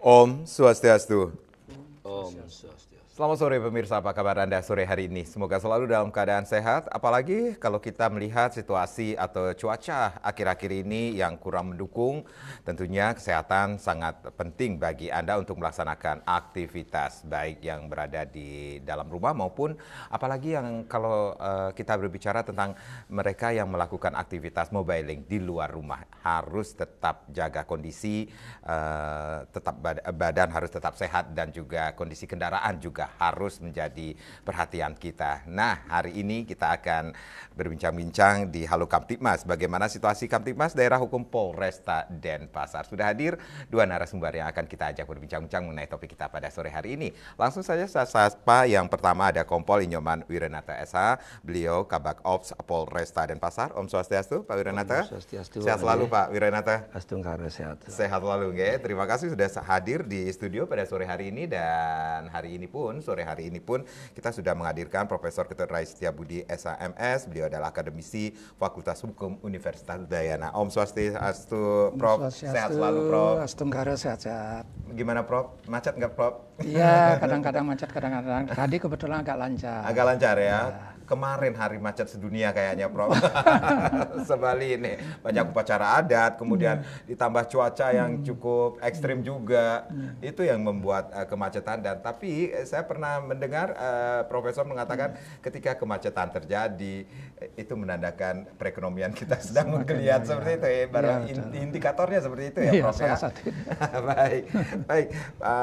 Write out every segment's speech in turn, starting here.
Om Swastiastu. Om Swastiastu. Selamat sore pemirsa, apa kabar Anda sore hari ini? Semoga selalu dalam keadaan sehat, apalagi kalau kita melihat situasi atau cuaca akhir-akhir ini yang kurang mendukung. Tentunya kesehatan sangat penting bagi Anda untuk melaksanakan aktivitas, baik yang berada di dalam rumah maupun apalagi yang kalau kita berbicara tentang mereka yang melakukan aktivitas mobiling di luar rumah. Harus tetap jaga kondisi, tetap badan harus tetap sehat dan juga kondisi kendaraan juga harus menjadi perhatian kita. Nah, hari ini kita akan berbincang-bincang di Halo Kamtibmas. Bagaimana situasi Kamtibmas Daerah Hukum Polresta Denpasar. Sudah hadir dua narasumber yang akan kita ajak berbincang-bincang mengenai topik kita pada sore hari ini. Langsung saja saya sapa yang pertama ada Kompol Inyoman Wirenata SH. Beliau Kabak Ops Polresta Denpasar. Om Swastiastu, Pak Wirenata. Om Swastiastu. Sehat selalu Pak Wirenata. Astungkara sehat. Sehat selalu, nggih. Terima kasih sudah hadir di studio pada sore hari ini, dan sore hari ini pun kita sudah menghadirkan Profesor Ketut Rais Setiabudi SHMS. Beliau adalah akademisi Fakultas Hukum Universitas Udayana. Om Swastiastu, Prof. Sehat selalu, Prof. Astungkara sehat-sehat. Gimana, Prof? Macet nggak, Prof? Iya, kadang-kadang macet, kadang-kadang. Tadi kebetulan agak lancar. Agak lancar ya. Kemarin hari macet sedunia kayaknya, Prof. Sebali ini banyak upacara adat, kemudian ditambah cuaca yang cukup ekstrim juga. Itu yang membuat kemacetan. Dan tapi saya pernah mendengar Profesor mengatakan ketika kemacetan terjadi itu menandakan perekonomian kita sedang menggeliat seperti itu ya. Baru indikatornya seperti itu ya, Prof. Salah satu. Baik.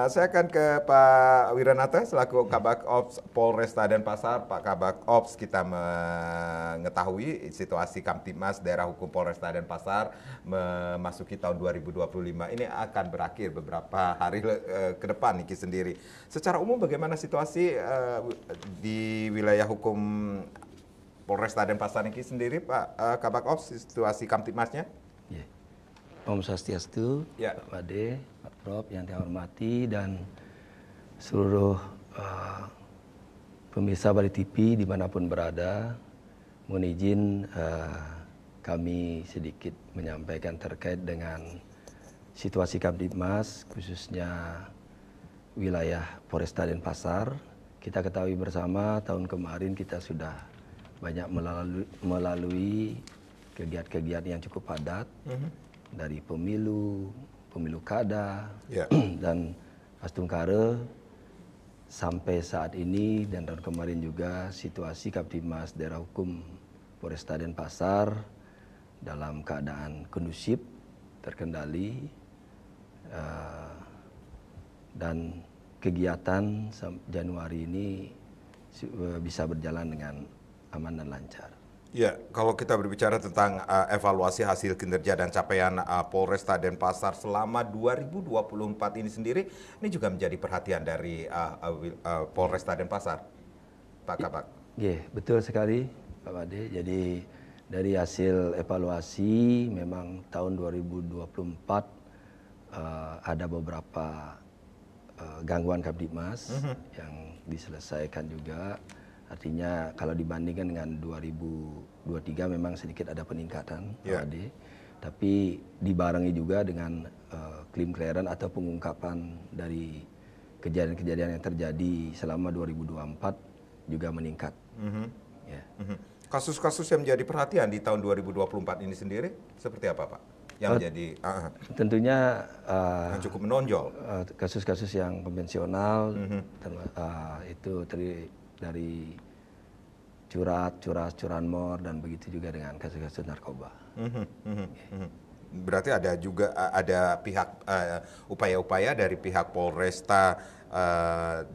Saya akan ke Pak Wirenata selaku Kabak Ops Polresta Denpasar. Pak Kabak Ops, kita mengetahui situasi Kamtibmas Daerah Hukum Polresta Denpasar memasuki tahun 2025 ini akan berakhir beberapa hari ke depan Niki sendiri. Secara umum bagaimana situasi di wilayah hukum Polresta Denpasar Niki sendiri, Pak Kabak Ops, situasi Kamtibmasnya? Yeah. Om Swastiastu, Ya. Pak Made, Pak Prof yang saya hormati, dan seluruh pemirsa Bali TV dimanapun berada. Mohon izin kami sedikit menyampaikan terkait dengan situasi Kamtibmas, khususnya wilayah Polresta Denpasar. Kita ketahui bersama tahun kemarin kita sudah banyak melalui kegiatan-kegiatan yang cukup padat, dari pemilu kada, dan Astungkara. Sampai saat ini dan tahun kemarin juga situasi Kamtibmas Daerah Hukum Polresta Denpasar dalam keadaan kondusif, terkendali, dan kegiatan Januari ini bisa berjalan dengan aman dan lancar. Ya, kalau kita berbicara tentang evaluasi hasil kinerja dan capaian Polresta Denpasar selama 2024 ini sendiri, ini juga menjadi perhatian dari Polresta Denpasar, Pak Kabak. Iya, betul sekali, Pak Made. Jadi dari hasil evaluasi memang tahun 2024 ada beberapa gangguan Kamtibmas yang diselesaikan juga. Artinya kalau dibandingkan dengan 2023 memang sedikit ada peningkatan, Pak Ade. Tapi dibarengi juga dengan claim clearance atau pengungkapan dari kejadian-kejadian yang terjadi selama 2024 juga meningkat. Kasus-kasus yang menjadi perhatian di tahun 2024 ini sendiri seperti apa, Pak? Yang menjadi tentunya yang cukup menonjol. Kasus-kasus yang konvensional itu dari curanmor dan begitu juga dengan kasus-kasus narkoba. Berarti ada juga ada pihak upaya-upaya dari pihak Polresta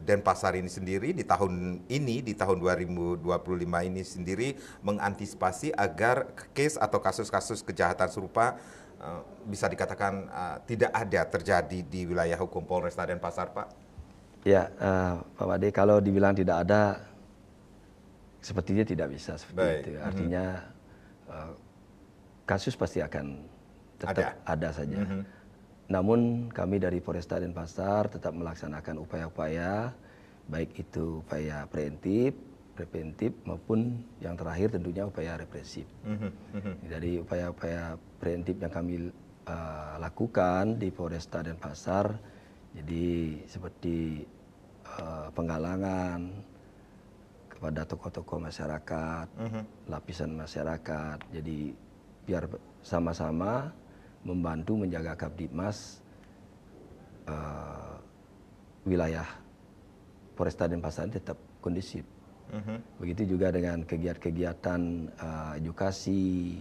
Denpasar ini sendiri di tahun 2025 ini sendiri mengantisipasi agar case atau kasus-kasus kejahatan serupa bisa dikatakan tidak ada terjadi di wilayah hukum Polresta Denpasar, Pak. Ya, Pak Made, kalau dibilang tidak ada, sepertinya tidak bisa seperti itu. Artinya kasus pasti akan tetap ada saja. Namun kami dari Polresta Denpasar tetap melaksanakan upaya-upaya, baik itu upaya preventif maupun yang terakhir tentunya upaya represif. Dari upaya-upaya preventif yang kami lakukan di Polresta Denpasar, Jadi seperti penggalangan kepada tokoh-tokoh masyarakat, lapisan masyarakat. Jadi biar sama-sama membantu menjaga Kamtibmas wilayah Polresta Denpasar tetap kondusif. Begitu juga dengan kegiatan-kegiatan edukasi,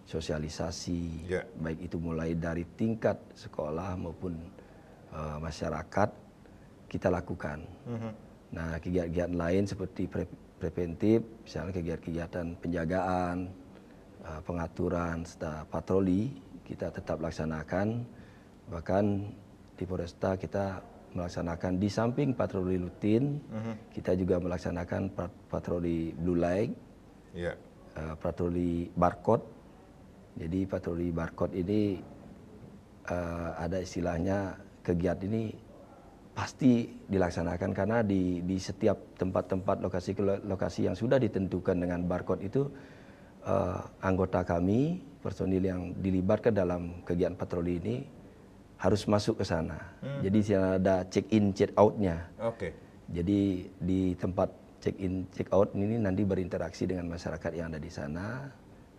sosialisasi, baik itu mulai dari tingkat sekolah maupun masyarakat kita lakukan. Nah, kegiatan-kegiatan lain seperti preventif, misalnya kegiatan-kegiatan penjagaan, pengaturan, serta patroli kita tetap laksanakan. Bahkan di Polresta kita melaksanakan di samping patroli rutin, kita juga melaksanakan patroli blue light, patroli barcode. Jadi patroli barcode ini ada istilahnya kegiatan ini pasti dilaksanakan karena di setiap tempat-tempat lokasi yang sudah ditentukan dengan barcode itu anggota kami, personil yang dilibatkan dalam kegiatan patroli ini harus masuk ke sana. Jadi di sana ada check in, check out-nya. Jadi di tempat check in, check out ini nanti berinteraksi dengan masyarakat yang ada di sana,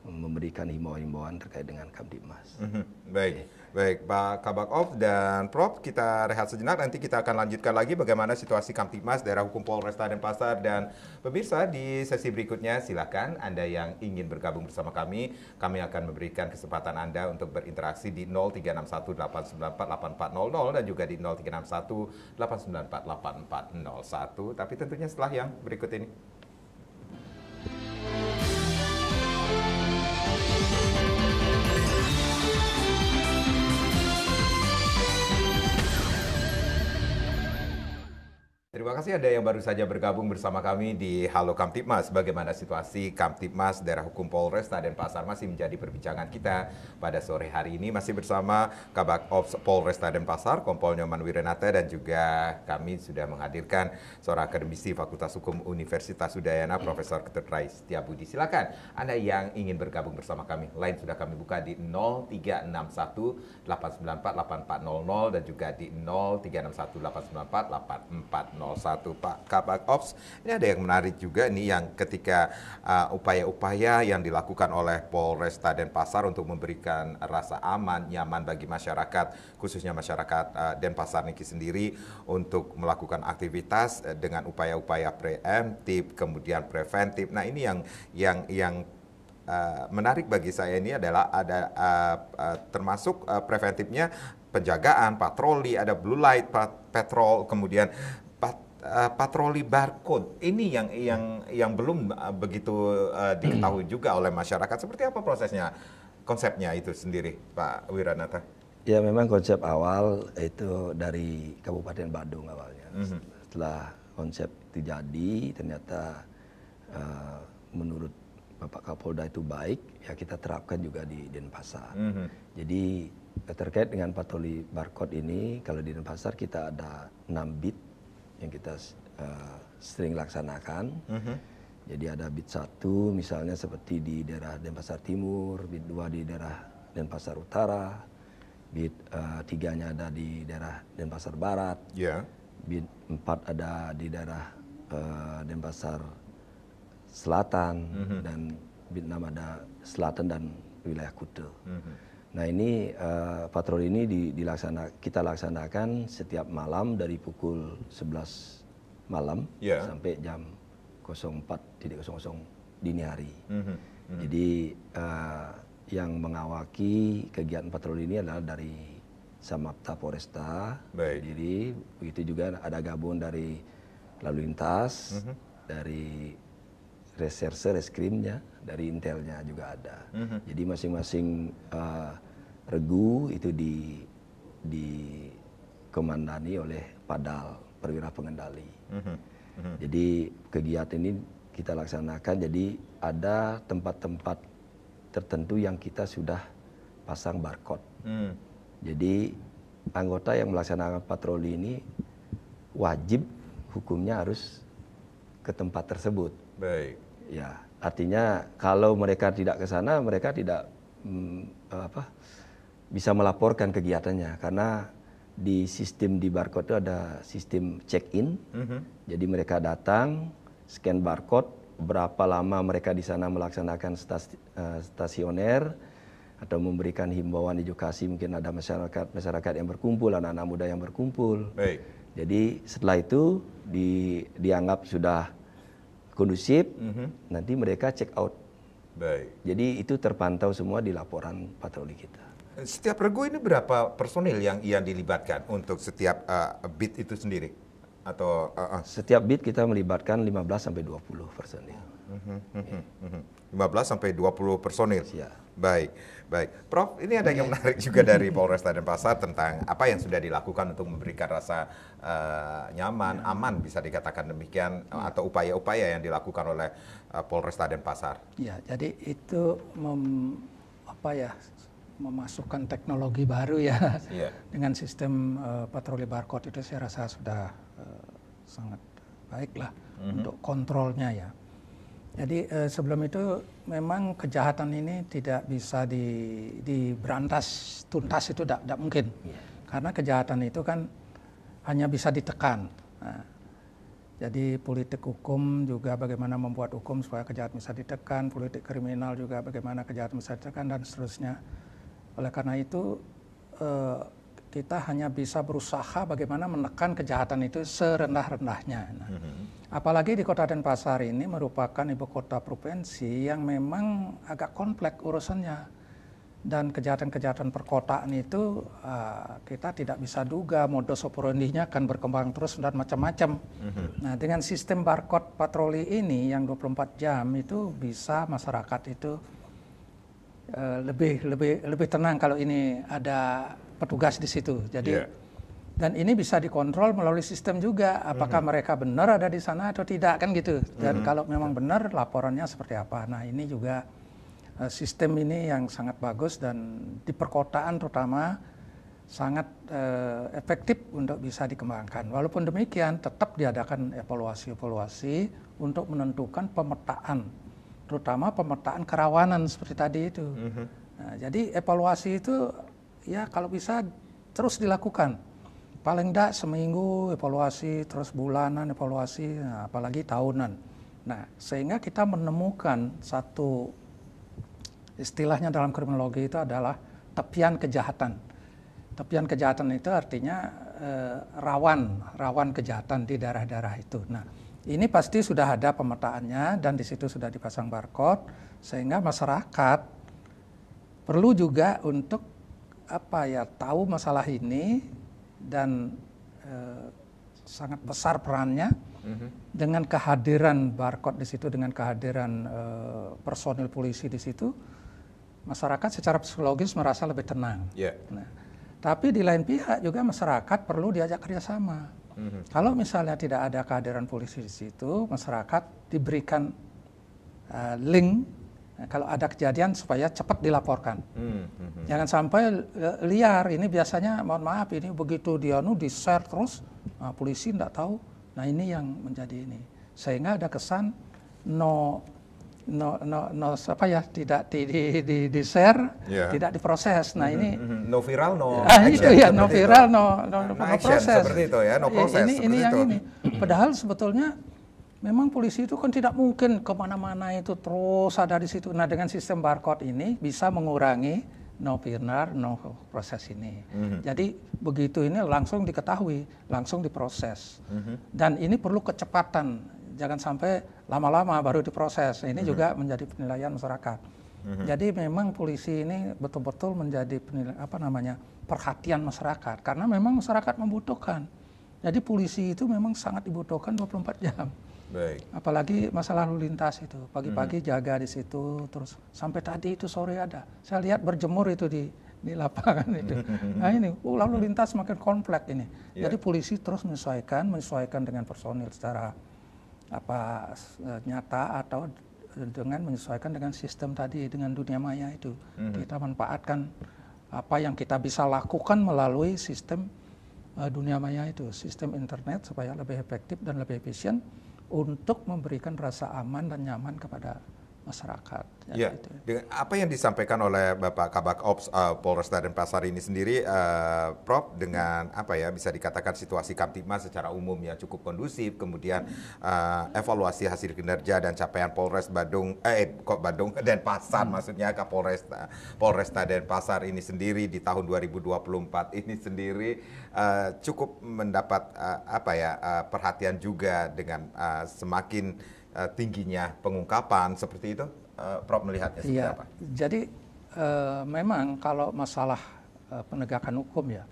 memberikan himbauan-himbauan terkait dengan Kamtibmas. Baik, baik Pak Kabak Ops dan Prof, kita rehat sejenak, nanti kita akan lanjutkan lagi bagaimana situasi Kamtibmas daerah hukum Polresta Denpasar. Dan pemirsa, di sesi berikutnya silakan Anda yang ingin bergabung bersama kami akan memberikan kesempatan Anda untuk berinteraksi di 0361894800 dan juga di 0361894841, tapi tentunya setelah yang berikut ini. Terima kasih Anda yang baru saja bergabung bersama kami di Halo Kamtibmas. Bagaimana situasi Kamtibmas daerah hukum Polresta Denpasar masih menjadi perbincangan kita pada sore hari ini. Masih bersama Kabak Ops Polresta Denpasar, Kompol Nyoman Wirenata, dan juga kami sudah menghadirkan seorang akademisi Fakultas Hukum Universitas Udayana, Profesor Ketutrai Setiabudi. Silakan Anda yang ingin bergabung bersama kami. Line sudah kami buka di 0361894800 dan juga di 036189484401. Pak Kabak Ops, ini ada yang menarik juga nih, yang ketika upaya-upaya yang dilakukan oleh Polresta Denpasar untuk memberikan rasa aman, nyaman bagi masyarakat, khususnya masyarakat Denpasar Niki sendiri, untuk melakukan aktivitas dengan upaya-upaya preemptif, kemudian preventif. Nah, ini yang menarik bagi saya ini adalah ada termasuk preventifnya penjagaan, patroli, ada blue light patrol, kemudian patroli barcode. Ini yang belum begitu diketahui juga oleh masyarakat. Seperti apa prosesnya, konsepnya itu sendiri, Pak Wiranata? Ya, memang konsep awal itu dari Kabupaten Badung awalnya. Setelah konsep itu jadi, ternyata menurut Bapak Kapolda itu baik, ya kita terapkan juga di Denpasar. Jadi terkait dengan patroli barcode ini, kalau di Denpasar kita ada 6 bit yang kita sering laksanakan. Jadi ada bit 1 misalnya seperti di daerah Denpasar Timur, bit 2 di daerah Denpasar Utara, bit 3-nya ada di daerah Denpasar Barat, bit 4 ada di daerah Denpasar Selatan, dan bit 6 ada Selatan dan wilayah Kute. Nah, ini patroli ini kita laksanakan setiap malam dari pukul 11 malam sampai jam 04.00 dini hari. Jadi yang mengawaki kegiatan patroli ini adalah dari Samapta Polresta sendiri. Begitu juga ada gabungan dari lalu lintas, dari reserse, reskrimnya, dari intelnya juga ada. Jadi masing-masing regu itu dikomandani oleh Padal, perwira pengendali. Jadi kegiatan ini kita laksanakan, jadi ada tempat-tempat tertentu yang kita sudah pasang barcode. Jadi anggota yang melaksanakan patroli ini wajib hukumnya harus ke tempat tersebut. Baik. Ya, artinya kalau mereka tidak ke sana, mereka tidak bisa melaporkan kegiatannya, karena di sistem di barcode itu ada sistem check-in. Jadi mereka datang, scan barcode, berapa lama mereka di sana melaksanakan stasioner atau memberikan himbauan edukasi, mungkin ada masyarakat yang berkumpul, anak-anak muda yang berkumpul. Baik. Jadi setelah itu dianggap sudah kondusif, nanti mereka check out. Baik. Jadi itu terpantau semua di laporan patroli kita. Setiap regu ini berapa personil yang dilibatkan untuk setiap beat itu sendiri? Atau Setiap beat kita melibatkan 15 sampai 20 personil. 15 sampai 20 personil. Ya. Baik, baik. Prof, ini ada yang menarik juga dari Polresta Denpasar tentang apa yang sudah dilakukan untuk memberikan rasa nyaman, aman bisa dikatakan demikian, atau upaya-upaya yang dilakukan oleh Polresta Denpasar. Ya, jadi itu memasukkan teknologi baru ya. Iya. Dengan sistem patroli barcode itu saya rasa sudah sangat baik lah untuk kontrolnya ya. Jadi sebelum itu memang kejahatan ini tidak bisa diberantas tuntas, itu tidak mungkin. Karena kejahatan itu kan hanya bisa ditekan. Nah, jadi politik hukum juga bagaimana membuat hukum supaya kejahatan bisa ditekan, politik kriminal juga bagaimana kejahatan bisa ditekan, dan seterusnya. Oleh karena itu kita hanya bisa berusaha bagaimana menekan kejahatan itu serendah-rendahnya. Nah, apalagi di Kota Denpasar ini merupakan ibu kota provinsi yang memang agak kompleks urusannya. Dan kejahatan-kejahatan perkotaan itu kita tidak bisa duga modus operandinya akan berkembang terus dan macam-macam. Nah, dengan sistem barcode patroli ini yang 24 jam itu bisa masyarakat itu lebih tenang kalau ini ada petugas di situ. Jadi dan ini bisa dikontrol melalui sistem juga, apakah mereka benar ada di sana atau tidak, kan gitu. Dan kalau memang benar, laporannya seperti apa. Nah, ini juga sistem ini yang sangat bagus dan di perkotaan terutama sangat efektif untuk bisa dikembangkan. Walaupun demikian, tetap diadakan evaluasi-evaluasi untuk menentukan pemetaan, terutama pemetaan kerawanan seperti tadi itu. Nah, jadi evaluasi itu ya kalau bisa terus dilakukan. Paling tidak seminggu evaluasi, terus bulanan evaluasi, nah, apalagi tahunan. Nah, sehingga kita menemukan satu istilahnya dalam kriminologi itu adalah tepian kejahatan. Tepian kejahatan itu artinya rawan kejahatan di daerah-daerah itu. Nah, ini pasti sudah ada pemetaannya dan di situ sudah dipasang barcode, sehingga masyarakat perlu juga untuk tahu masalah ini dan sangat besar perannya dengan kehadiran barcode di situ, dengan kehadiran personil polisi di situ, masyarakat secara psikologis merasa lebih tenang. Nah, tapi di lain pihak juga masyarakat perlu diajak kerjasama. Kalau misalnya tidak ada kehadiran polisi di situ, masyarakat diberikan link. Nah, kalau ada kejadian supaya cepat dilaporkan. Jangan sampai liar. Ini biasanya, mohon maaf, ini begitu di share terus, polisi tidak tahu. Nah, ini yang menjadi ini. Sehingga ada kesan tidak di share, tidak diproses. Nah, ini no viral, no itu ya, no viral, no proses. Seperti itu ya, no proses. Ini yang ini. Padahal sebetulnya memang polisi itu kan tidak mungkin kemana-mana itu terus ada di situ. Nah, dengan sistem barcode ini bisa mengurangi no viral, no proses ini. Jadi begitu ini langsung diketahui, langsung diproses. Dan ini perlu kecepatan. Jangan sampai lama-lama baru diproses. Ini juga menjadi penilaian masyarakat. Jadi memang polisi ini betul-betul menjadi perhatian masyarakat. Karena memang masyarakat membutuhkan. Jadi polisi itu memang sangat dibutuhkan 24 jam. Baik. Apalagi masalah lalu lintas itu, pagi-pagi jaga di situ, terus sampai tadi itu sore ada. Saya lihat berjemur itu di lapangan itu. Nah ini, lalu lintas makin kompleks ini. Jadi polisi terus menyesuaikan dengan personil secara nyata atau dengan menyesuaikan dengan sistem tadi, dengan dunia maya itu. Kita manfaatkan apa yang kita bisa lakukan melalui sistem dunia maya itu, sistem internet supaya lebih efektif dan lebih efisien untuk memberikan rasa aman dan nyaman kepada masyarakat. Ya, Gitu. dengan apa yang disampaikan oleh Bapak Kabak Ops Polresta Denpasar ini sendiri, Prof, dengan apa ya bisa dikatakan situasi Kamtibmas secara umum ya cukup kondusif, kemudian evaluasi hasil kinerja dan capaian Polres Badung, Denpasar maksudnya Polresta Denpasar ini sendiri di tahun 2024 ini sendiri cukup mendapat perhatian juga dengan semakin tingginya pengungkapan seperti itu. Prof melihatnya seperti apa? Jadi memang kalau masalah penegakan hukum ya,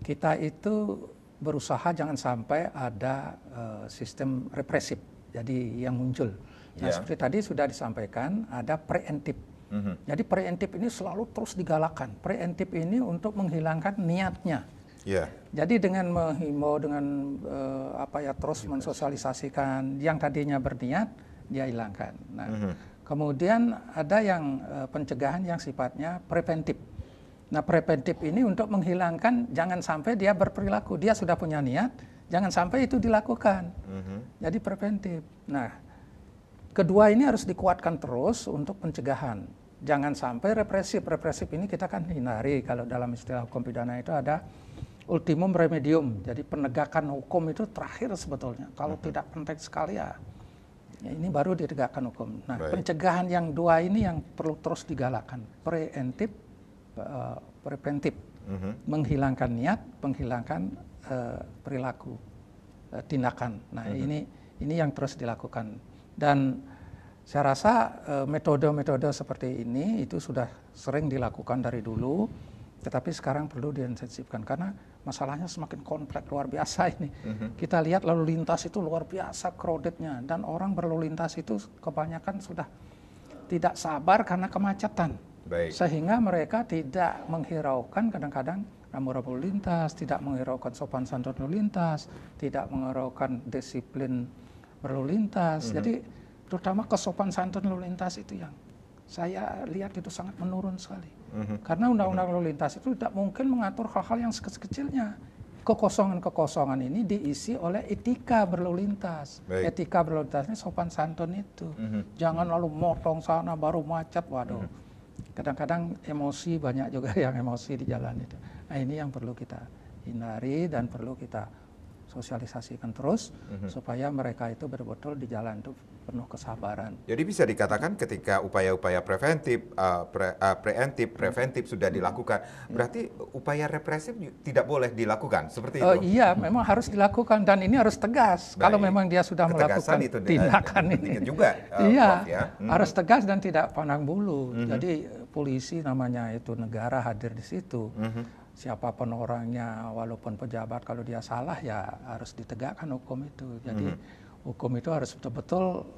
kita itu berusaha jangan sampai ada sistem represif jadi yang muncul. Nah, seperti tadi sudah disampaikan ada preemptif. Jadi preemptif ini selalu terus digalakkan. Preemptif ini untuk menghilangkan niatnya. Jadi dengan menghimbau, dengan terus mensosialisasikan yang tadinya berniat dia hilangkan. Nah, kemudian ada yang pencegahan yang sifatnya preventif. Nah, preventif ini untuk menghilangkan jangan sampai dia berperilaku, dia sudah punya niat, jangan sampai itu dilakukan. Jadi preventif. Nah, kedua ini harus dikuatkan terus untuk pencegahan. Jangan sampai represif. Represif ini kita kan hindari, kalau dalam istilah hukum pidana itu ada ultimum remedium. Jadi penegakan hukum itu terakhir sebetulnya. Kalau tidak penting sekali ya ini baru ditegakkan hukum. Nah, pencegahan yang dua ini yang perlu terus digalakkan. Preemptif, preventif. Menghilangkan niat, menghilangkan perilaku, tindakan. Nah, ini yang terus dilakukan. Dan saya rasa metode-metode seperti ini itu sudah sering dilakukan dari dulu, tetapi sekarang perlu diintensifkan karena masalahnya semakin kompleks luar biasa ini. Kita lihat lalu lintas itu luar biasa crowdednya dan orang berlalu lintas itu kebanyakan sudah tidak sabar karena kemacetan. Sehingga mereka tidak menghiraukan kadang-kadang rambu-rambu lintas, tidak menghiraukan sopan santun lalu lintas, tidak menghiraukan disiplin berlalu lintas. Jadi terutama kesopan santun lalu lintas itu yang saya lihat itu sangat menurun sekali. Karena undang-undang lalu lintas itu tidak mungkin mengatur hal-hal yang sekecil-kecilnya. Kekosongan-kekosongan ini diisi oleh etika berlalu lintas. Etika berlalu lintasnya sopan santun itu. Jangan lalu motong sana baru macet, waduh. Kadang-kadang emosi, banyak juga yang emosi di jalan itu. Nah, ini yang perlu kita hindari dan perlu kita sosialisasikan terus supaya mereka itu betul-betul di jalan itu penuh kesabaran. Jadi bisa dikatakan ketika upaya-upaya preventif, preventif sudah dilakukan, berarti upaya represif tidak boleh dilakukan seperti itu? Iya, memang harus dilakukan dan ini harus tegas. Kalau memang dia sudah melakukan tindakan ini juga, harus tegas dan tidak pandang bulu. Jadi polisi namanya itu negara hadir di situ. Siapapun orangnya, walaupun pejabat, kalau dia salah ya harus ditegakkan hukum itu. Jadi hukum itu harus betul-betul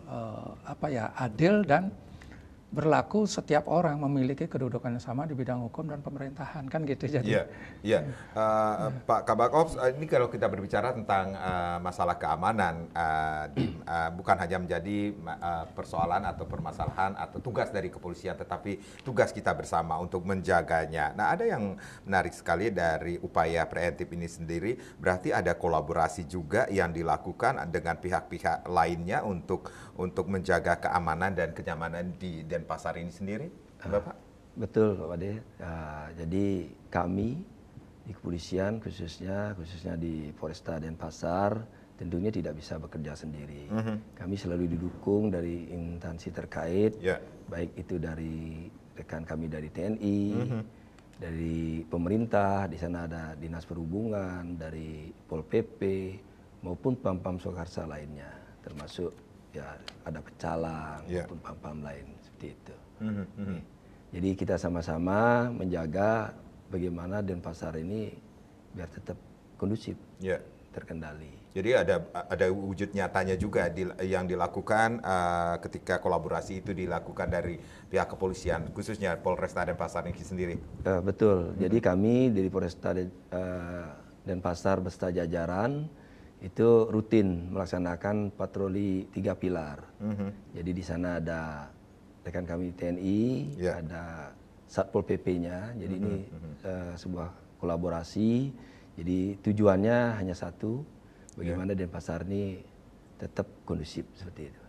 adil dan berlaku setiap orang memiliki kedudukan yang sama di bidang hukum dan pemerintahan, kan gitu. Jadi Pak Kabak Ops, ini kalau kita berbicara tentang masalah keamanan, bukan hanya menjadi persoalan atau permasalahan atau tugas dari kepolisian, tetapi tugas kita bersama untuk menjaganya. Nah, ada yang menarik sekali dari upaya preventif ini sendiri, berarti ada kolaborasi juga yang dilakukan dengan pihak-pihak lainnya untuk menjaga keamanan dan kenyamanan di Denpasar ini sendiri, Bapak? Betul, Pak Wade. Jadi kami di kepolisian khususnya di Polresta Denpasar tentunya tidak bisa bekerja sendiri. Kami selalu didukung dari instansi terkait, baik itu dari rekan kami dari TNI, dari pemerintah, di sana ada Dinas Perhubungan, dari Pol PP, maupun Pam-Pam Soekarsa lainnya, termasuk ya ada pecalang maupun pam-pam lain seperti itu. Jadi kita sama-sama menjaga bagaimana Denpasar ini biar tetap kondusif, terkendali. Jadi ada wujud nyatanya juga yang dilakukan ketika kolaborasi itu dilakukan dari pihak kepolisian, khususnya Polresta Denpasar ini sendiri. Betul. Jadi kami dari Polresta Denpasar beserta jajaran itu rutin melaksanakan patroli 3 pilar. Jadi di sana ada rekan kami TNI, ada Satpol PP-nya. Jadi ini sebuah kolaborasi. Jadi tujuannya hanya satu, bagaimana Denpasar ini tetap kondusif seperti itu.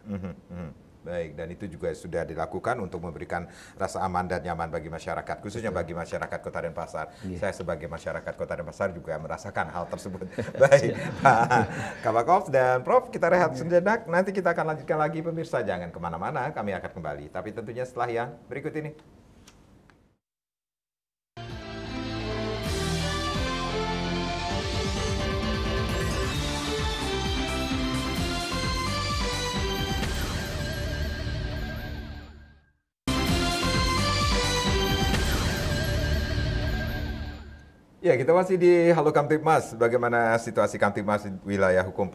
Baik, dan itu juga sudah dilakukan untuk memberikan rasa aman dan nyaman bagi masyarakat, khususnya bagi masyarakat Kota Denpasar. Saya sebagai masyarakat Kota Denpasar juga merasakan hal tersebut. Baik, Pak Kabak Ops dan Prof, kita rehat sejenak. Nanti kita akan lanjutkan lagi, pemirsa. Jangan kemana-mana, kami akan kembali. Tapi tentunya setelah yang berikut ini. Ya, kita masih di Halo Kamtibmas. Bagaimana situasi Kamtibmas di wilayah hukum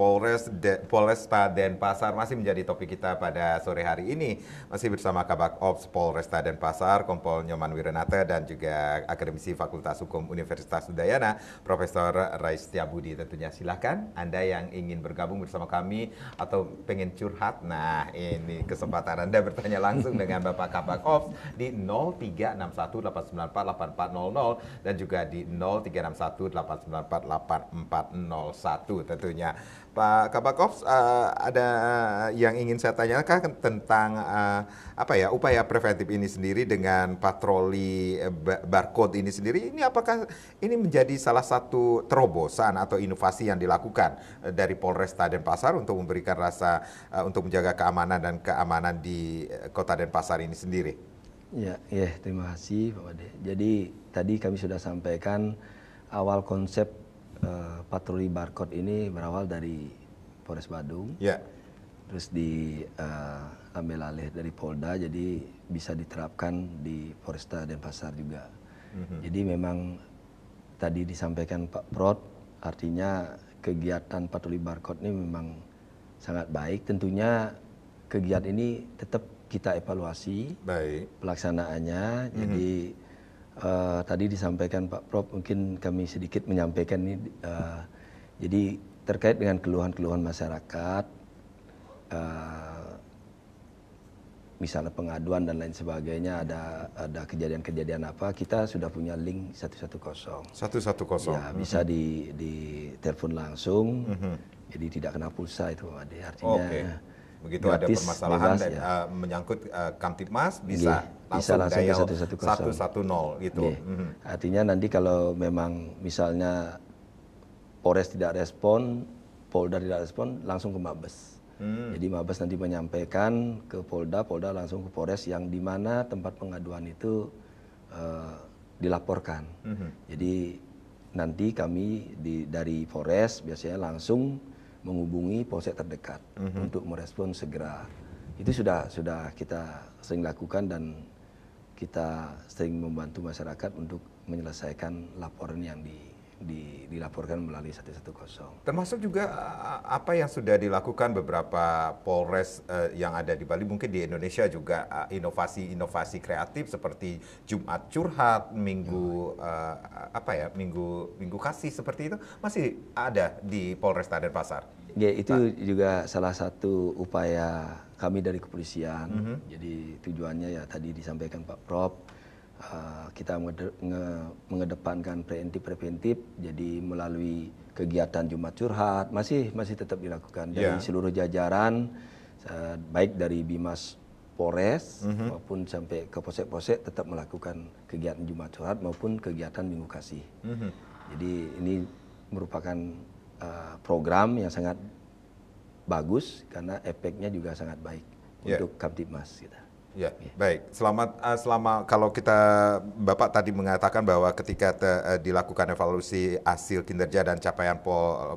Polresta Denpasar masih menjadi topik kita pada sore hari ini. Masih bersama Kabak Ops Polresta Denpasar, Kompol Nyoman Wiranata, dan juga Akademisi Fakultas Hukum Universitas Udayana, Profesor Rais Setiabudi. Tentunya silakan Anda yang ingin bergabung bersama kami atau pengen curhat. Nah, ini kesempatan Anda bertanya langsung dengan Bapak Kabak Ops di 036189484400 dan juga di 036189484401 tentunya. Pak Kabak Ops, ada yang ingin saya tanyakan tentang upaya preventif ini sendiri dengan patroli barcode ini sendiri. Ini apakah ini menjadi salah satu terobosan atau inovasi yang dilakukan dari Polresta Denpasar untuk memberikan rasa untuk menjaga keamanan di Kota Denpasar ini sendiri? Ya, terima kasih Pak Made. Jadi tadi kami sudah sampaikan awal konsep patroli barcode ini berawal dari Polres Badung. Ya. Terus diambil alih dari Polda, jadi bisa diterapkan di Polresta Denpasar juga. Jadi memang tadi disampaikan Pak Prot, artinya kegiatan patroli barcode ini memang sangat baik. Tentunya kegiatan ini tetap kita evaluasi pelaksanaannya. Jadi tadi disampaikan Pak Prof, mungkin kami sedikit menyampaikan ini. Jadi terkait dengan keluhan-keluhan masyarakat, misalnya pengaduan dan lain sebagainya, ada kejadian-kejadian apa, kita sudah punya link 110. 110. Ya, bisa di telepon langsung. Jadi tidak kena pulsa itu, Ade. Artinya begitu gratis, ada permasalahan bebas, ya. Menyangkut Kamtibmas bisa langsung dial 110 gitu. Artinya nanti kalau memang misalnya Polres tidak respon, Polda tidak respon, langsung ke Mabes. Jadi Mabes nanti menyampaikan ke Polda, Polda langsung ke Polres yang di mana tempat pengaduan itu dilaporkan. Jadi nanti kami dari Polres biasanya langsung menghubungi polsek terdekat untuk merespon segera. Itu sudah kita sering lakukan dan kita sering membantu masyarakat untuk menyelesaikan laporan yang dilaporkan melalui 110. Termasuk juga apa yang sudah dilakukan beberapa Polres yang ada di Bali, mungkin di Indonesia juga inovasi-inovasi kreatif seperti Jumat Curhat, Minggu Minggu Kasih seperti itu masih ada di Polresta Denpasar. Ya, itu juga salah satu upaya kami dari kepolisian. Jadi tujuannya ya tadi disampaikan Pak Prof. Kita mengedepankan preventif, jadi melalui kegiatan Jumat Curhat masih tetap dilakukan dari seluruh jajaran, baik dari Bimas Polres maupun sampai ke posek-posek tetap melakukan kegiatan Jumat Curhat maupun kegiatan Minggu Kasih. Jadi ini merupakan program yang sangat bagus karena efeknya juga sangat baik untuk Kamtibmas kita. Ya, baik. Selama kalau Bapak tadi mengatakan bahwa ketika dilakukan evaluasi hasil kinerja dan capaian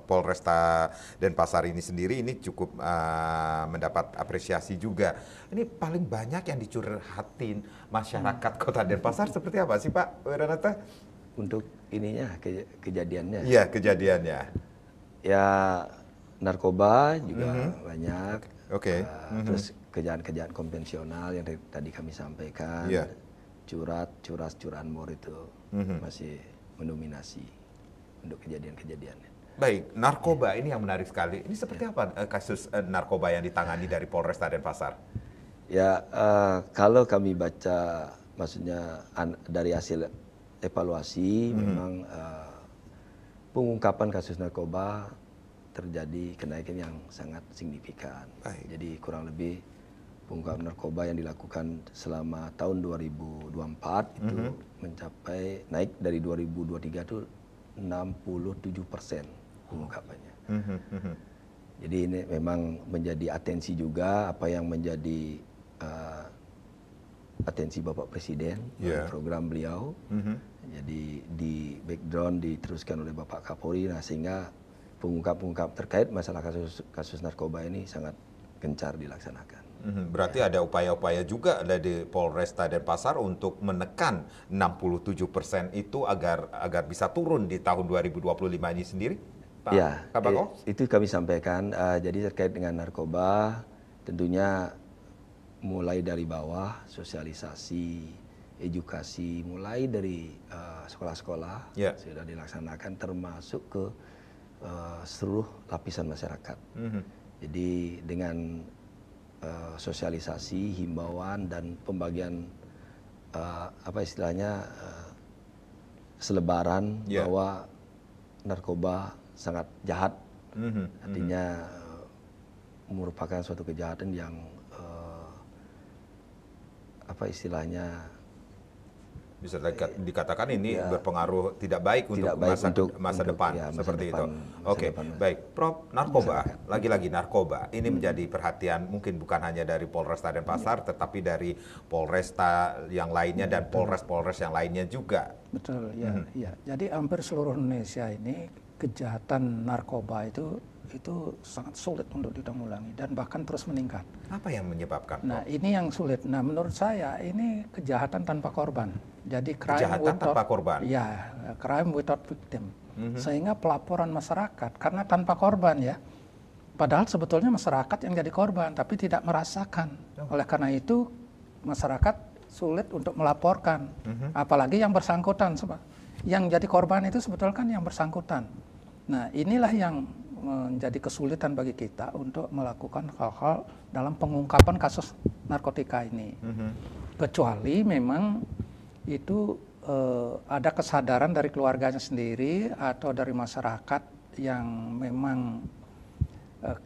Polresta Denpasar ini sendiri, ini cukup mendapat apresiasi juga. Ini paling banyak yang dicurhatin masyarakat Kota Denpasar seperti apa sih Pak Wiranata? Untuk ininya kejadiannya. Iya, kejadiannya. Ya, narkoba juga banyak. Terus kejadian-kejadian konvensional yang tadi kami sampaikan, curanmor itu masih mendominasi untuk kejadian-kejadiannya. Baik, narkoba ini yang menarik sekali. Ini seperti apa kasus narkoba yang ditangani dari Polresta Denpasar? Ya, kalau kami baca, maksudnya dari hasil evaluasi, memang pengungkapan kasus narkoba terjadi kenaikan yang sangat signifikan. Jadi kurang lebih pengungkapan narkoba yang dilakukan selama tahun 2024 itu mencapai naik dari 2023 itu 67% pengungkapannya. Jadi ini memang menjadi atensi juga apa yang menjadi atensi Bapak Presiden, program beliau. Jadi di background diteruskan oleh Bapak Kapolri, nah sehingga pengungkap terkait masalah kasus narkoba ini sangat gencar dilaksanakan. Berarti ada upaya-upaya juga dari Polresta Denpasar untuk menekan 67% itu agar bisa turun di tahun 2025 ini sendiri, Pak Kabako? Itu kami sampaikan. Jadi terkait dengan narkoba, tentunya mulai dari bawah, sosialisasi, edukasi, mulai dari sekolah-sekolah sudah dilaksanakan, termasuk ke seluruh lapisan masyarakat. Jadi dengan sosialisasi, himbauan dan pembagian selebaran bahwa narkoba sangat jahat, artinya merupakan suatu kejahatan yang bisa dikatakan ini berpengaruh tidak baik untuk masa depan seperti itu. Oke, baik, Prof. Narkoba, lagi-lagi narkoba ini menjadi perhatian mungkin bukan hanya dari Polresta Denpasar, tetapi dari Polresta yang lainnya dan Polres-Polres yang lainnya juga. Betul, ya. Jadi hampir seluruh Indonesia ini kejahatan narkoba itu sangat sulit untuk ditanggulangi dan bahkan terus meningkat. Apa yang menyebabkan? Nah, ini yang sulit. Nah, menurut saya ini kejahatan tanpa korban. Jadi kejahatan tanpa korban. Ya, crime without victim. Sehingga pelaporan masyarakat karena tanpa korban ya. Padahal sebetulnya masyarakat yang jadi korban tapi tidak merasakan. Oleh karena itu masyarakat sulit untuk melaporkan. Apalagi yang bersangkutan. Yang jadi korban itu sebetulnya kan yang bersangkutan. Nah, inilah yang menjadi kesulitan bagi kita untuk melakukan hal-hal dalam pengungkapan kasus narkotika ini. Kecuali memang itu ada kesadaran dari keluarganya sendiri atau dari masyarakat yang memang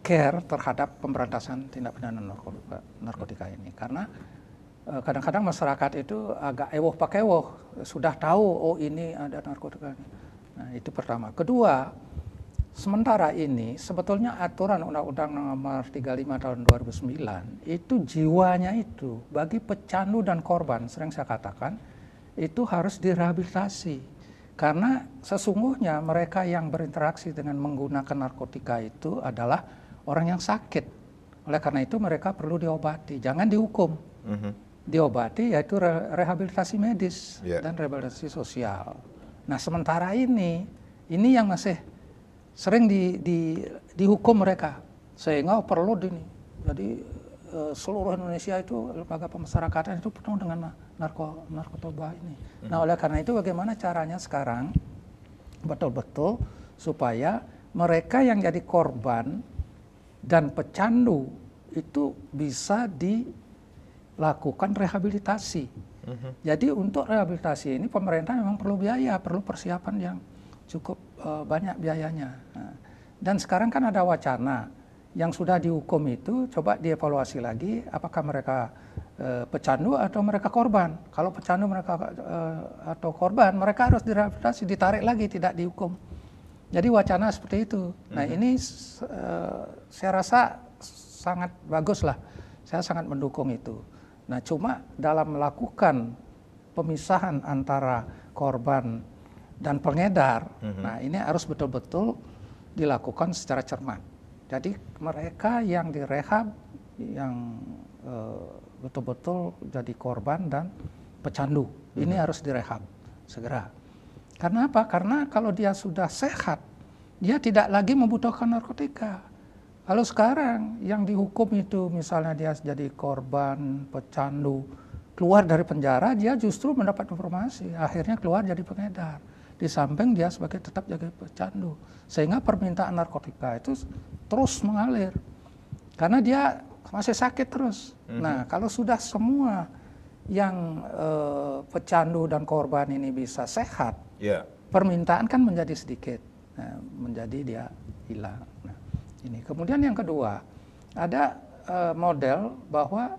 care terhadap pemberantasan tindak pidana narkotika ini. Karena kadang-kadang masyarakat itu agak ewoh pakewoh, sudah tahu oh ini ada narkotika. Nah, itu pertama. Kedua, sementara ini sebetulnya aturan Undang-Undang Nomor 35 tahun 2009 itu jiwanya itu bagi pecandu dan korban, sering saya katakan, itu harus direhabilitasi. Karena sesungguhnya mereka yang berinteraksi dengan menggunakan narkotika itu adalah orang yang sakit. Oleh karena itu mereka perlu diobati, jangan dihukum. Diobati yaitu rehabilitasi medis dan rehabilitasi sosial. Nah, sementara ini yang masih sering dihukum mereka, sehingga perlu ini. Jadi seluruh Indonesia itu lembaga pemasyarakatan itu penuh dengan narkoba ini. Nah, oleh karena itu bagaimana caranya sekarang betul-betul supaya mereka yang jadi korban dan pecandu itu bisa dilakukan rehabilitasi. Jadi untuk rehabilitasi ini pemerintah memang perlu biaya, perlu persiapan yang cukup banyak biayanya. Dan sekarang kan ada wacana yang sudah dihukum itu coba dievaluasi lagi apakah mereka pecandu atau mereka korban. Kalau pecandu mereka atau korban, mereka harus direhabilitasi, ditarik lagi, tidak dihukum. Jadi wacana seperti itu. Nah, ini saya rasa sangat bagus lah. Saya sangat mendukung itu. Nah, cuma dalam melakukan pemisahan antara korban dan pengedar, nah ini harus betul-betul dilakukan secara cermat. Jadi mereka yang direhab, yang betul-betul jadi korban dan pecandu, ini harus direhab segera. Karena apa? Karena kalau dia sudah sehat, dia tidak lagi membutuhkan narkotika. Kalau sekarang yang dihukum itu misalnya dia jadi korban, pecandu, keluar dari penjara, dia justru mendapat informasi, akhirnya keluar jadi pengedar. Di samping dia sebagai tetap jadi pecandu. Sehingga permintaan narkotika itu terus mengalir. Karena dia masih sakit terus. Nah, kalau sudah semua yang pecandu dan korban ini bisa sehat, permintaan kan menjadi sedikit. Nah, menjadi dia hilang. Nah, ini. Kemudian yang kedua, ada model bahwa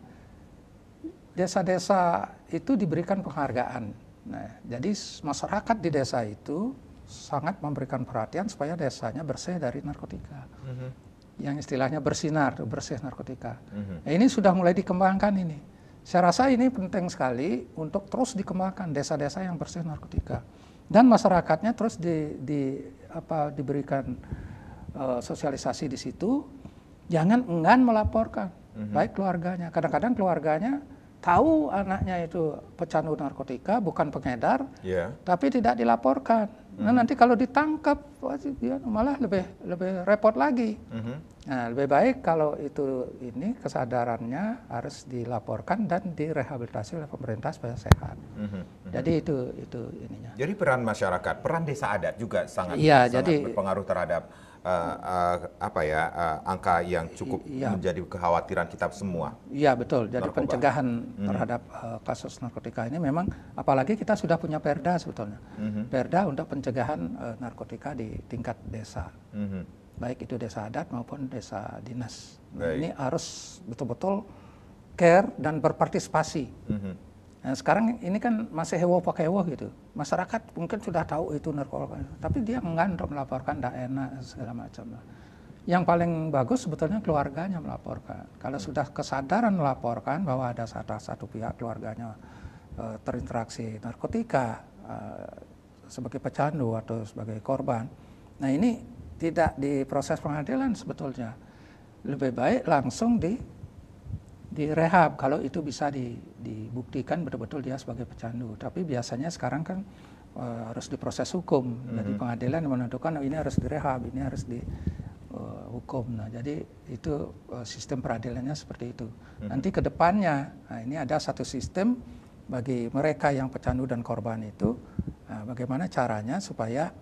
desa-desa itu diberikan penghargaan. Nah, jadi masyarakat di desa itu sangat memberikan perhatian supaya desanya bersih dari narkotika. Yang istilahnya bersinar, bersih narkotika. Nah, ini sudah mulai dikembangkan ini. Saya rasa ini penting sekali untuk terus dikembangkan desa-desa yang bersih narkotika. Dan masyarakatnya terus diberikan sosialisasi di situ. Jangan enggan melaporkan, baik keluarganya. Kadang-kadang keluarganya tahu anaknya itu pecandu narkotika, bukan pengedar, tapi tidak dilaporkan. Nah, nanti kalau ditangkap, dia malah lebih repot lagi. Nah, lebih baik kalau itu ini kesadarannya harus dilaporkan dan direhabilitasi oleh pemerintah supaya sehat. Jadi itu ininya. Jadi peran masyarakat, peran desa adat juga sangat berpengaruh terhadap angka yang cukup menjadi kekhawatiran kita semua. Iya, betul. Jadi pencegahan terhadap kasus narkotika ini memang, apalagi kita sudah punya perda sebetulnya. Perda untuk pencegahan narkotika di tingkat desa. Baik itu desa adat maupun desa dinas. Ini harus betul-betul care dan berpartisipasi. Nah, sekarang ini kan masih heboh pakai heboh gitu. Masyarakat mungkin sudah tahu itu narkoba, tapi dia enggan untuk melaporkan, tidak enak segala macam. Yang paling bagus sebetulnya keluarganya melaporkan. Kalau sudah kesadaran melaporkan bahwa ada satu pihak keluarganya terinteraksi narkotika sebagai pecandu atau sebagai korban, nah ini tidak diproses pengadilan sebetulnya. Lebih baik langsung direhab kalau itu bisa dibuktikan betul-betul dia sebagai pecandu. Tapi biasanya sekarang kan harus diproses hukum. Jadi pengadilan menentukan ini harus direhab, ini harus dihukum. Nah, jadi itu sistem peradilannya seperti itu. Nanti ke depannya, nah ini ada satu sistem bagi mereka yang pecandu dan korban itu, bagaimana caranya supaya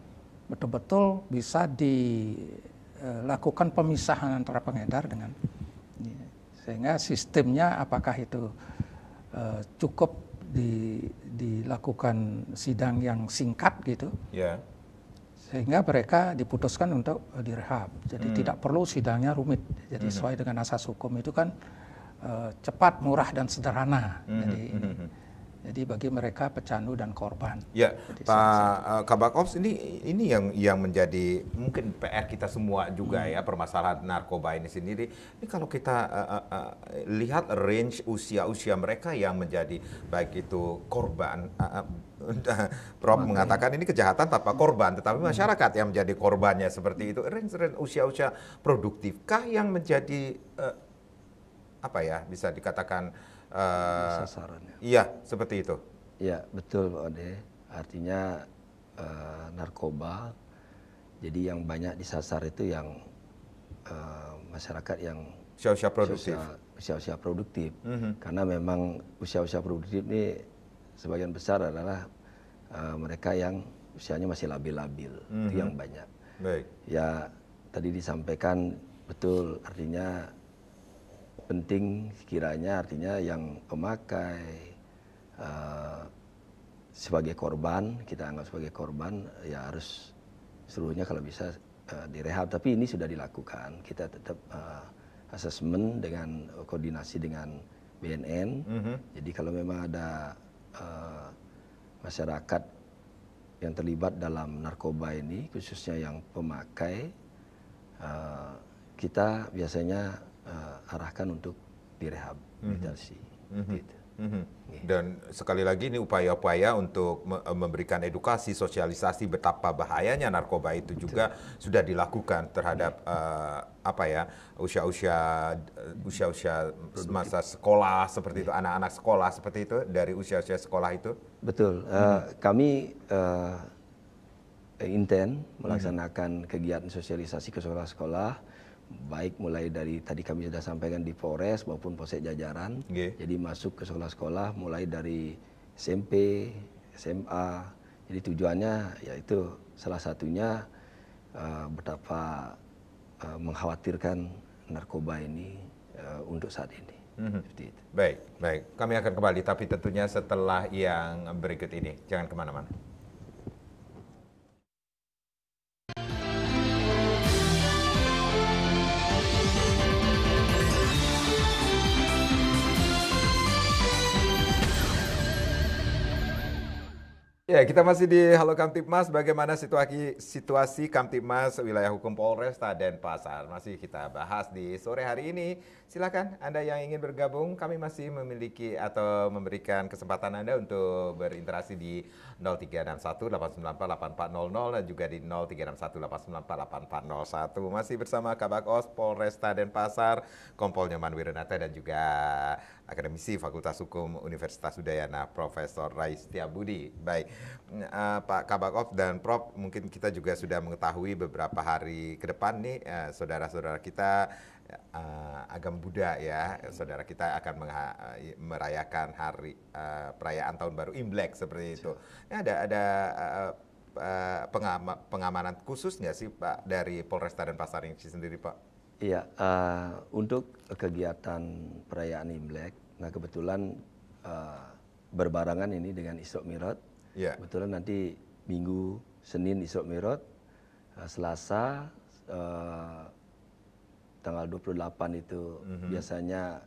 betul-betul bisa dilakukan pemisahan antara pengedar dengan sehingga sistemnya apakah itu cukup dilakukan sidang yang singkat gitu, sehingga mereka diputuskan untuk direhab. Jadi tidak perlu sidangnya rumit. Jadi sesuai dengan asas hukum itu kan cepat, murah dan sederhana. Jadi bagi mereka pecandu dan korban. Ya, Pak Kabak Ops, ini yang menjadi mungkin PR kita semua juga ya, permasalahan narkoba ini sendiri. Ini kalau kita lihat range usia mereka yang menjadi baik itu korban, Prof mengatakan ini kejahatan tanpa korban, tetapi masyarakat yang menjadi korbannya seperti itu. Range usia produktifkah yang menjadi bisa dikatakan sasarannya. Iya, seperti itu. Ya, betul Pak Ode. Artinya narkoba, jadi yang banyak disasar itu yang masyarakat yang usia-usia produktif. Usia-usia produktif. Karena memang usia-usia produktif ini sebagian besar adalah mereka yang usianya masih labil-labil. Itu yang banyak. Baik. Ya, tadi disampaikan betul, artinya penting sekiranya artinya yang pemakai sebagai korban, kita anggap sebagai korban, ya harus seluruhnya kalau bisa direhab. Tapi ini sudah dilakukan, kita tetap asesmen dengan koordinasi dengan BNN. Jadi kalau memang ada masyarakat yang terlibat dalam narkoba ini, khususnya yang pemakai, kita biasanya arahkan untuk direhabilitasi. Gitu. Dan sekali lagi ini upaya-upaya untuk memberikan edukasi, sosialisasi betapa bahayanya narkoba itu juga sudah dilakukan terhadap usia-usia masa sekolah seperti itu, anak-anak sekolah seperti itu, dari usia-usia sekolah itu. Betul. Kami intend melaksanakan kegiatan sosialisasi ke sekolah-sekolah, baik mulai dari tadi kami sudah sampaikan di Polres maupun Polsek jajaran. Jadi masuk ke sekolah-sekolah mulai dari SMP, SMA. Jadi tujuannya yaitu salah satunya betapa mengkhawatirkan narkoba ini untuk saat ini. Seperti itu. Baik. Kami akan kembali, tapi tentunya setelah yang berikut ini. Jangan kemana-mana. Ya, kita masih di Halo Kamtibmas. Bagaimana situasi Kamtibmas wilayah hukum Polresta Denpasar? Masih kita bahas di sore hari ini. Silakan Anda yang ingin bergabung. Kami masih memiliki atau memberikan kesempatan Anda untuk berinteraksi di 0361 894 8400 dan juga di 0361 894 8401. Masih bersama Kabak Os Polresta Denpasar, Kompol Nyoman Wiranata dan juga akademisi Fakultas Hukum Universitas Udayana Profesor Rais Setiabudi. Baik, Pak Kabak dan Prof, mungkin kita juga sudah mengetahui beberapa hari ke depan nih saudara-saudara kita agama Buddha ya, saudara kita akan merayakan hari perayaan Tahun Baru Imlek seperti itu. Ini ada pengamanan khusus nggak sih Pak dari Polresta Denpasar ini sendiri Pak? Iya, untuk kegiatan perayaan Imlek, nah kebetulan berbarengan ini dengan Isra Mi'raj. Yeah. Kebetulan nanti Minggu, Senin Isra Mi'raj, Selasa tanggal 28 itu biasanya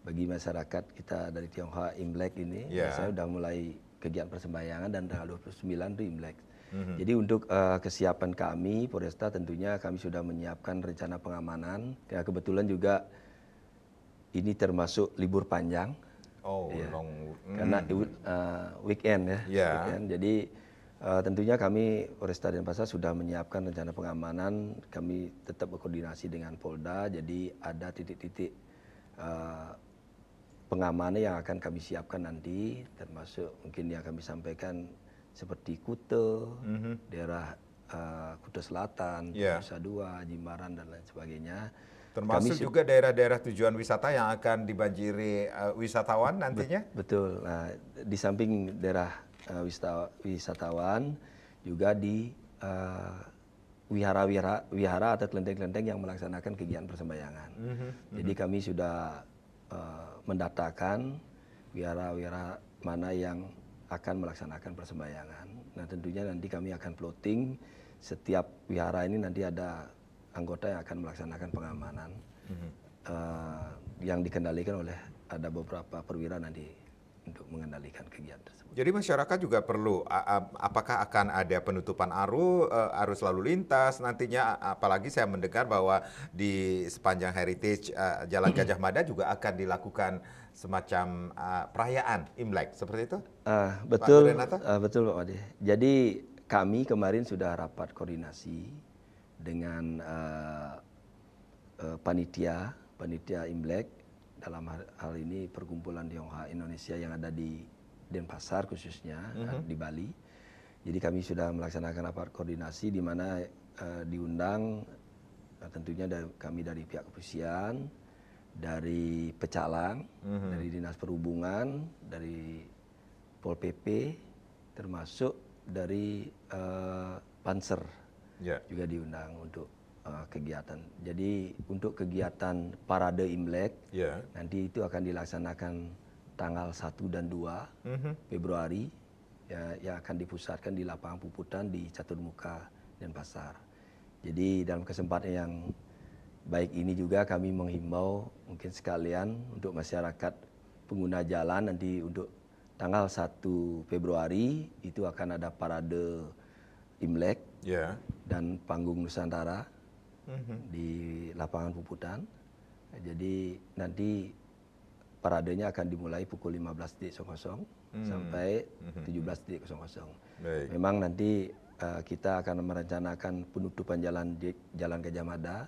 bagi masyarakat kita dari Tionghoa Imlek ini, biasanya udah mulai kegiatan persembahyangan dan tanggal 29 itu Imlek. Jadi untuk kesiapan kami, Polresta tentunya kami sudah menyiapkan rencana pengamanan. Ya, kebetulan juga ini termasuk libur panjang. Oh, ya, long. Karena weekend ya. Yeah. Weekend. Jadi tentunya kami Polresta Denpasar sudah menyiapkan rencana pengamanan. Kami tetap berkoordinasi dengan Polda. Jadi ada titik-titik pengamanan yang akan kami siapkan nanti, termasuk mungkin yang kami sampaikan seperti Kute, daerah Kute Selatan, Nusa Dua, Jimbaran dan lain sebagainya. Termasuk juga daerah-daerah tujuan wisata yang akan dibanjiri wisatawan nantinya? Betul. Nah, di samping daerah wisatawan juga di wihara atau kelenteng-kelenteng yang melaksanakan kegiatan persembahyangan. Jadi kami sudah mendatakan wihara-wihara mana yang akan melaksanakan persembahyangan. Nah tentunya nanti kami akan plotting setiap wihara ini nanti ada anggota yang akan melaksanakan pengamanan yang dikendalikan oleh ada beberapa perwira nanti untuk mengendalikan kegiatan tersebut. Jadi masyarakat juga perlu, apakah akan ada penutupan arus lalu lintas nantinya, apalagi saya mendengar bahwa di sepanjang heritage Jalan Gajah Mada juga akan dilakukan semacam perayaan Imlek, seperti itu? Betul, betul Pak Wade. Jadi kami kemarin sudah rapat koordinasi dengan panitia Imlek, dalam hal ini perkumpulan Tionghoa Indonesia yang ada di Denpasar khususnya, di Bali. Jadi kami sudah melaksanakan rapat koordinasi di mana diundang tentunya kami dari pihak kepolisian, dari Pecalang, dari Dinas Perhubungan, dari Pol PP, termasuk dari Panser juga diundang untuk kegiatan. Jadi untuk kegiatan parade Imlek nanti itu akan dilaksanakan tanggal 1 dan 2 Februari ya, yang akan dipusatkan di lapangan Puputan di Caturmuka Denpasar. Jadi dalam kesempatan yang baik ini juga kami menghimbau mungkin sekalian untuk masyarakat pengguna jalan nanti untuk tanggal 1 Februari itu akan ada parade Imlek dan panggung Nusantara di lapangan Puputan. Jadi nanti paradenya akan dimulai pukul 15.00 sampai 17.00. Memang nanti kita akan merencanakan penutupan Jalan Gajah Mada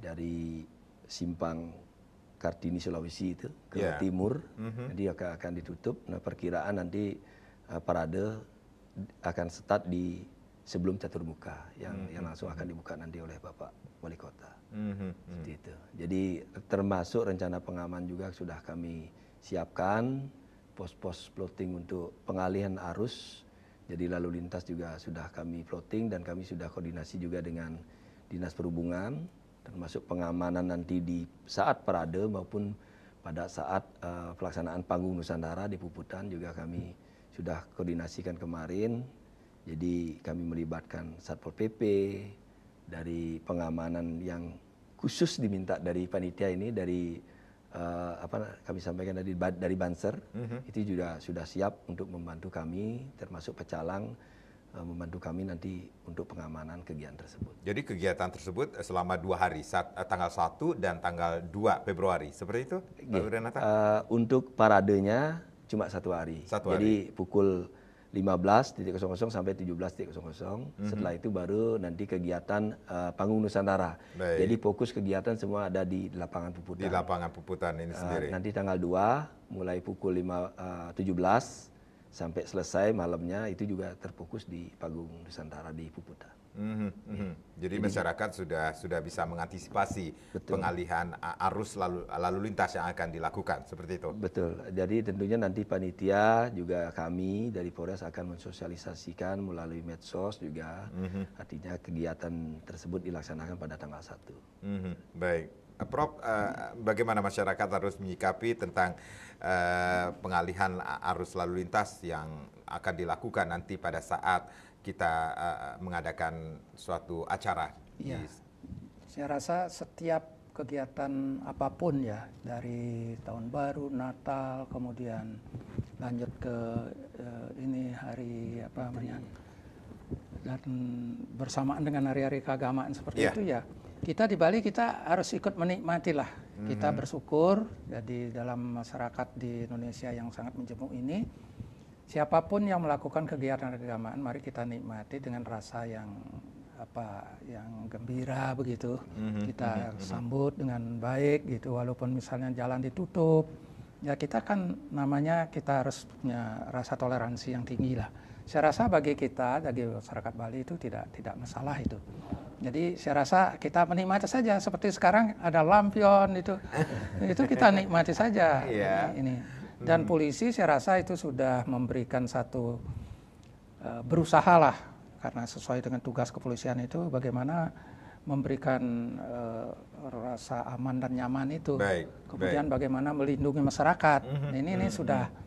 dari simpang Kartini Sulawesi itu ke timur, jadi akan ditutup. Nah perkiraan nanti parade akan start di sebelum Caturmuka yang langsung akan dibuka nanti oleh Bapak Wali Kota. Seperti itu. Jadi termasuk rencana pengaman juga sudah kami siapkan, pos-pos plotting untuk pengalihan arus. Jadi lalu lintas juga sudah kami plotting dan kami sudah koordinasi juga dengan Dinas Perhubungan, termasuk pengamanan nanti di saat parade maupun pada saat pelaksanaan panggung Nusantara di Puputan juga kami sudah koordinasikan kemarin. Jadi kami melibatkan Satpol PP, dari pengamanan yang khusus diminta dari panitia ini, dari kami sampaikan dari Banser, itu juga sudah siap untuk membantu kami, termasuk pecalang membantu kami nanti untuk pengamanan kegiatan tersebut. Jadi kegiatan tersebut selama 2 hari, tanggal 1 dan tanggal 2 Februari, seperti itu, Pak Wiranata? Untuk paradenya cuma 1 hari. Jadi pukul 15.00 sampai 17.00. Setelah itu baru nanti kegiatan Panggung Nusantara. Baik. Jadi fokus kegiatan semua ada di lapangan Puputan. Di lapangan Puputan ini sendiri. Nanti tanggal 2 mulai pukul 17 sampai selesai malamnya itu juga terfokus di Panggung Nusantara di Puputan. Jadi masyarakat sudah bisa mengantisipasi pengalihan arus lalu lintas yang akan dilakukan, seperti itu. Betul. Jadi tentunya nanti panitia juga kami dari Polres akan mensosialisasikan melalui medsos juga. Artinya kegiatan tersebut dilaksanakan pada tanggal 1. Baik. Prof, bagaimana masyarakat harus menyikapi tentang pengalihan arus lalu lintas yang akan dilakukan nanti pada saat kita mengadakan suatu acara? Ya, saya rasa setiap kegiatan apapun ya, dari tahun baru, Natal, kemudian lanjut ke ini hari apa namanya, dan bersamaan dengan hari-hari keagamaan seperti itu ya, kita di Bali kita harus ikut menikmati lah. Kita bersyukur jadi dalam masyarakat di Indonesia yang sangat menjemuk ini, siapapun yang melakukan kegiatan keagamaan, mari kita nikmati dengan rasa yang yang gembira begitu. Kita sambut dengan baik gitu, walaupun misalnya jalan ditutup. Ya kita kan namanya kita harus punya rasa toleransi yang tinggi lah. Saya rasa bagi kita, bagi masyarakat Bali itu tidak masalah itu. Jadi saya rasa kita menikmati saja, seperti sekarang ada lampion itu kita nikmati saja. Ini. Dan polisi saya rasa itu sudah memberikan satu berusaha lah, karena sesuai dengan tugas kepolisian itu bagaimana memberikan rasa aman dan nyaman itu. Kemudian bagaimana melindungi masyarakat. Ini sudah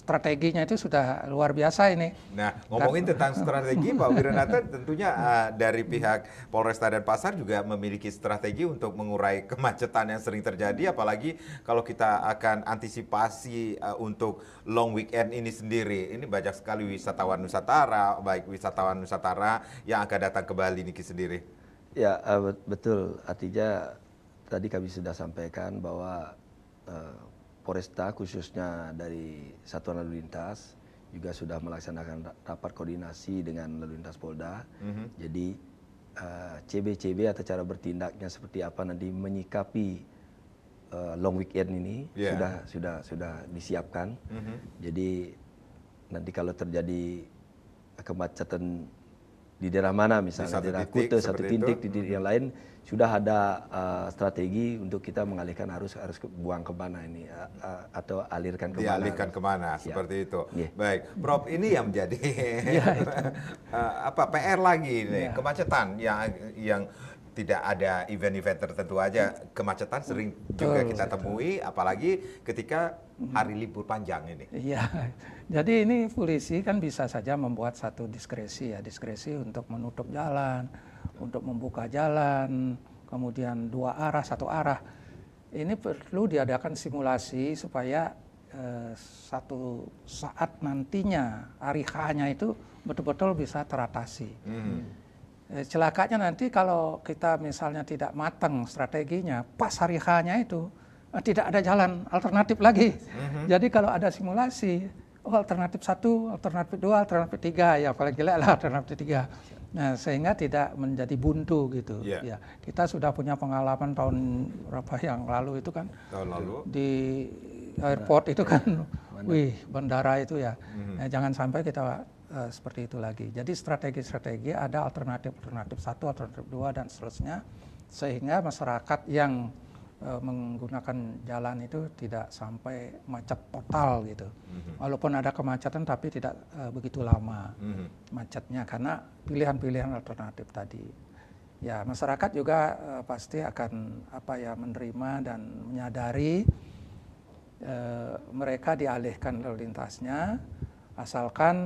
strateginya itu sudah luar biasa ini. Nah, ngomongin tentang strategi, Pak Wiranata, tentunya dari pihak Polresta Denpasar juga memiliki strategi untuk mengurai kemacetan yang sering terjadi, apalagi kalau kita akan antisipasi untuk long weekend ini sendiri. Ini banyak sekali wisatawan Nusantara, baik wisatawan Nusantara yang akan datang ke Bali niki sendiri. Ya, betul. Artinya tadi kami sudah sampaikan bahwa Polresta khususnya dari Satuan Lalu Lintas juga sudah melaksanakan rapat koordinasi dengan Lalu Lintas Polda. Jadi CB atau cara bertindaknya seperti apa nanti menyikapi long weekend ini sudah disiapkan. Jadi nanti kalau terjadi kemacetan di daerah mana, misalnya di daerah Kute, satu titik, di titik yang lain sudah ada strategi untuk kita mengalihkan harus buang ke mana ini atau alirkan ke mana. Dialihkan kemana, seperti itu. Baik, Prof, ini yang menjadi PR lagi nih, kemacetan yang tidak ada event-event tertentu aja, kemacetan sering juga kita temui, apalagi ketika hari libur panjang ini. Iya, jadi ini polisi kan bisa saja membuat satu diskresi untuk menutup jalan, untuk membuka jalan, kemudian 2 arah, 1 arah. Ini perlu diadakan simulasi supaya satu saat nantinya hari H-nya itu betul-betul bisa teratasi. Celakanya nanti kalau kita misalnya tidak matang strateginya, pas hari H-nya itu tidak ada jalan alternatif lagi. Jadi kalau ada simulasi, alternatif 1, alternatif 2, alternatif 3, ya paling jelek lah alternatif 3. Nah, sehingga tidak menjadi buntu gitu. Ya, kita sudah punya pengalaman tahun berapa yang lalu itu kan. Tahun lalu di airport itu kan, bandara itu ya. Nah, jangan sampai kita seperti itu lagi. Jadi strategi-strategi ada alternatif 1, alternatif 2 dan seterusnya, sehingga masyarakat yang menggunakan jalan itu tidak sampai macet total gitu. Walaupun ada kemacetan tapi tidak begitu lama macetnya karena pilihan-pilihan alternatif tadi. Ya, masyarakat juga pasti akan menerima dan menyadari mereka dialihkan lalu lintasnya, asalkan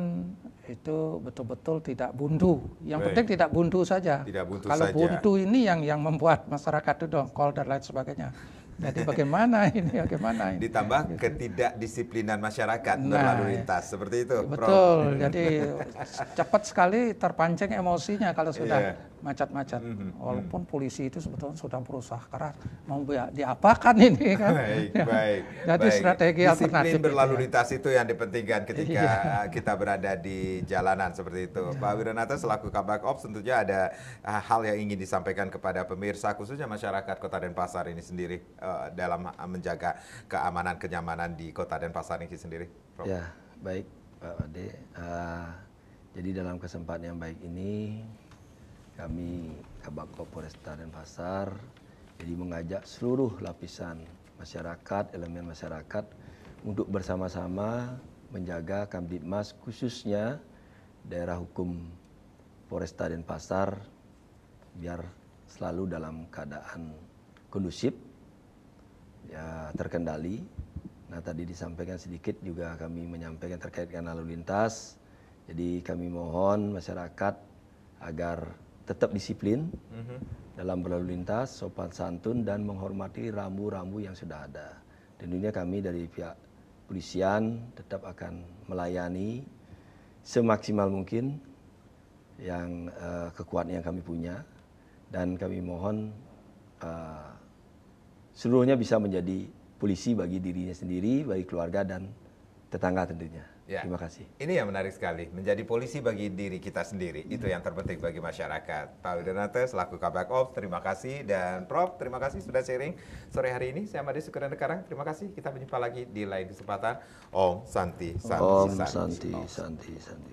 itu betul-betul tidak buntu. Yang penting tidak buntu saja. Tidak buntu Kalau saja. buntu ini yang membuat masyarakat itu dongkol dan lain sebagainya. Jadi bagaimana ini? Ditambah ketidakdisiplinan masyarakat berlalu lintas seperti itu, Prof. Betul. Jadi cepat sekali terpancing emosinya kalau sudah macet-macet. Walaupun polisi itu sebetulnya sudah berusaha keras mau diapakan ini kan. Baik. Jadi strategi alternatif. Disiplin berlalu lintas itu yang dipentingkan ketika kita berada di jalanan seperti itu. Pak Wiranata selaku Kabak Ops tentunya ada hal yang ingin disampaikan kepada pemirsa khususnya masyarakat Kota Denpasar ini sendiri dalam menjaga keamanan kenyamanan di Kota Denpasar ini sendiri, Prof. Ya, baik Pak Ade. Jadi dalam kesempatan yang baik ini kami Kabak Ops Polresta Denpasar jadi mengajak seluruh lapisan masyarakat, elemen masyarakat untuk bersama-sama menjaga Kamtibmas khususnya daerah hukum Polresta Denpasar biar selalu dalam keadaan kondusif, ya terkendali. Nah tadi disampaikan sedikit juga kami menyampaikan terkait dengan lalu lintas. Jadi kami mohon masyarakat agar tetap disiplin dalam berlalu lintas, sopan santun dan menghormati rambu-rambu yang sudah ada. Tentunya kami dari pihak polisian tetap akan melayani semaksimal mungkin yang kekuatan yang kami punya. Dan kami mohon seluruhnya bisa menjadi polisi bagi dirinya sendiri, bagi keluarga dan tetangga tentunya. Ya. Terima kasih. Ini yang menarik sekali, menjadi polisi bagi diri kita sendiri. Itu yang terpenting bagi masyarakat. Pak Wiranata selaku Kabak Ops, terima kasih. Dan Prof, terima kasih sudah sharing sore hari ini. Saya Made Sukarana. Terima kasih. Kita berjumpa lagi di lain kesempatan. Om Santi, Santi, Om Santi. Santi, Santi, Santi.